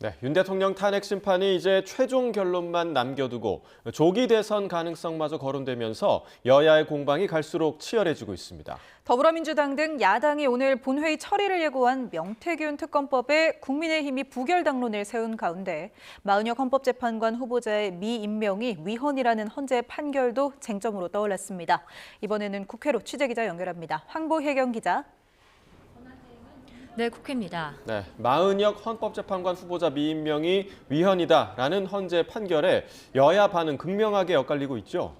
네, 윤 대통령 탄핵 심판이 이제 최종 결론만 남겨두고 조기 대선 가능성마저 거론되면서 여야의 공방이 갈수록 치열해지고 있습니다. 더불어민주당 등 야당이 오늘 본회의 처리를 예고한 명태균 특검법에 국민의힘이 부결 당론을 세운 가운데 마은혁 헌법재판관 후보자의 미임명이 위헌이라는 헌재 판결도 쟁점으로 떠올랐습니다. 이번에는 국회로 취재기자 연결합니다. 황보혜경 기자. 네, 국회입니다. 네, 마은혁 헌법재판관 후보자 미임명이 위헌이다라는 헌재 판결에 여야 반응 극명하게 엇갈리고 있죠.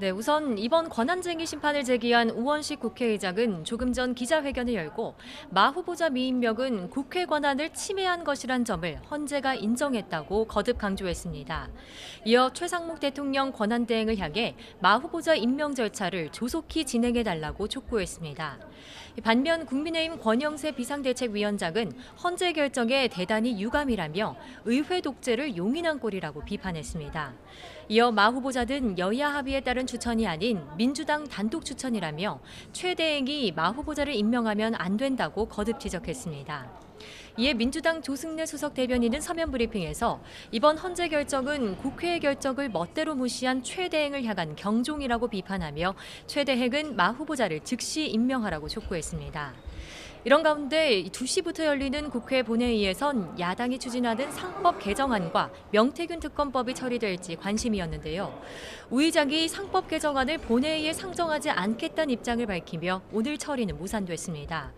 네, 우선 이번 권한쟁의 심판을 제기한 우원식 국회의장은 조금 전 기자회견을 열고 마 후보자 미임명은 국회 권한을 침해한 것이란 점을 헌재가 인정했다고 거듭 강조했습니다. 이어 최상목 대통령 권한대행을 향해 마 후보자 임명 절차를 조속히 진행해달라고 촉구했습니다. 반면 국민의힘 권영세 비상대책위원장은 헌재 결정에 대단히 유감이라며 의회 독재를 용인한 꼴이라고 비판했습니다. 이어 마 후보자는 여야 합의에 따른 추천이 아닌 민주당 단독 추천이라며 최 대행이 마 후보자를 임명하면 안 된다고 거듭 지적했습니다. 이에 민주당 조승래 수석 대변인은 서면 브리핑에서 이번 헌재 결정은 국회의 결정을 멋대로 무시한 최 대행을 향한 경종이라고 비판하며 최 대행은 마 후보자를 즉시 임명하라고 촉구했습니다. 이런 가운데 2시부터 열리는 국회 본회의에선 야당이 추진하는 상법 개정안과 명태균 특검법이 처리될지 관심이었는데요. 우 의장이 상법 개정안을 본회의에 상정하지 않겠다는 입장을 밝히며 오늘 처리는 무산됐습니다.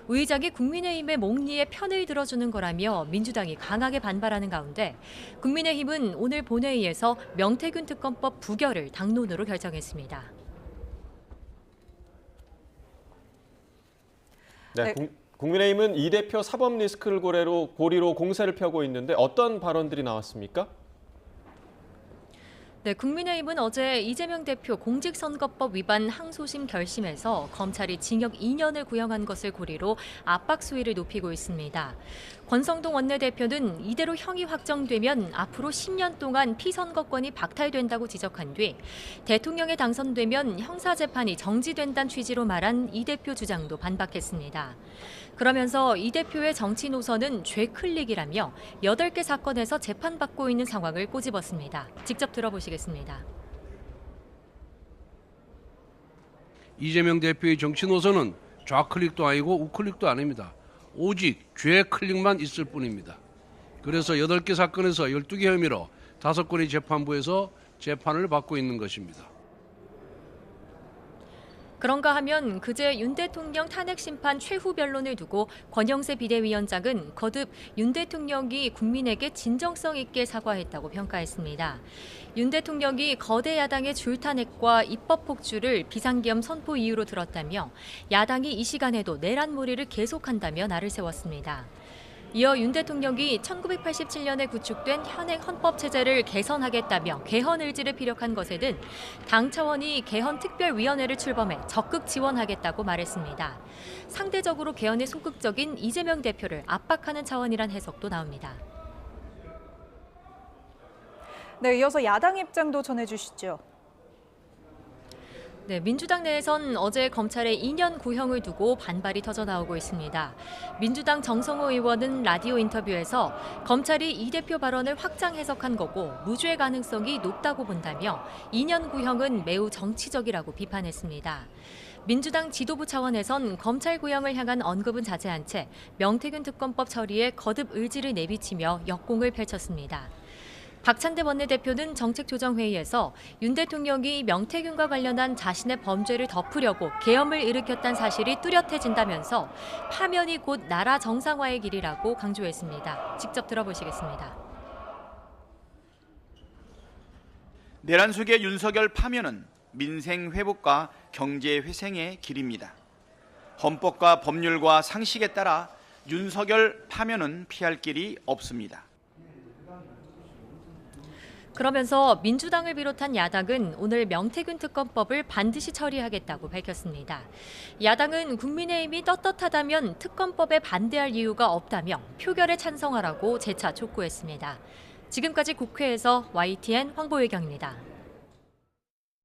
우 의장이 국민의힘의 몽리에 편을 들어주는 거라며 민주당이 강하게 반발하는 가운데 국민의힘은 오늘 본회의에서 명태균 특검법 부결을 당론으로 결정했습니다. 네, 국민의힘은 이 대표 사법 리스크를 고리로 공세를 펴고 있는데 어떤 발언들이 나왔습니까? 네, 국민의힘은 어제 이재명 대표 공직선거법 위반 항소심 결심에서 검찰이 징역 2년을 구형한 것을 고리로 압박 수위를 높이고 있습니다. 권성동 원내대표는 이대로 형이 확정되면 앞으로 10년 동안 피선거권이 박탈된다고 지적한 뒤 대통령에 당선되면 형사재판이 정지된다는 취지로 말한 이 대표 주장도 반박했습니다. 그러면서 이 대표의 정치 노선은 죄클릭이라며 8개 사건에서 재판받고 있는 상황을 꼬집었습니다. 직접 들어보시겠습니다. 이재명 대표의 정치 노선은 좌클릭도 아니고 우클릭도 아닙니다. 오직 죄클릭만 있을 뿐입니다. 그래서 8개 사건에서 12개 혐의로 5건의 재판부에서 재판을 받고 있는 것입니다. 그런가 하면 그제 윤 대통령 탄핵 심판 최후 변론을 두고 권영세 비대위원장은 거듭 윤 대통령이 국민에게 진정성 있게 사과했다고 평가했습니다. 윤 대통령이 거대 야당의 줄탄핵과 입법 폭주를 비상계엄 선포 이유로 들었다며 야당이 이 시간에도 내란몰이를 계속한다며 날을 세웠습니다. 이어 윤 대통령이 1987년에 구축된 현행 헌법체제를 개선하겠다며 개헌 의지를 피력한 것에는 당 차원이 개헌특별위원회를 출범해 적극 지원하겠다고 말했습니다. 상대적으로 개헌에 소극적인 이재명 대표를 압박하는 차원이란 해석도 나옵니다. 네, 이어서 야당 입장도 전해주시죠. 네, 민주당 내에선 어제 검찰의 2년 구형을 두고 반발이 터져나오고 있습니다. 민주당 정성호 의원은 라디오 인터뷰에서 검찰이 이 대표 발언을 확장 해석한 거고 무죄 가능성이 높다고 본다며 2년 구형은 매우 정치적이라고 비판했습니다. 민주당 지도부 차원에선 검찰 구형을 향한 언급은 자제한 채 명태균 특검법 처리에 거듭 의지를 내비치며 역공을 펼쳤습니다. 박찬대 원내대표는 정책조정회의에서 윤 대통령이 명태균과 관련한 자신의 범죄를 덮으려고 계엄을 일으켰다는 사실이 뚜렷해진다면서 파면이 곧 나라 정상화의 길이라고 강조했습니다. 직접 들어보시겠습니다. 내란 속의 윤석열 파면은 민생 회복과 경제 회생의 길입니다. 헌법과 법률과 상식에 따라 윤석열 파면은 피할 길이 없습니다. 그러면서 민주당을 비롯한 야당은 오늘 명태균 특검법을 반드시 처리하겠다고 밝혔습니다. 야당은 국민의힘이 떳떳하다면 특검법에 반대할 이유가 없다며 표결에 찬성하라고 재차 촉구했습니다. 지금까지 국회에서 YTN 황보혜경입니다.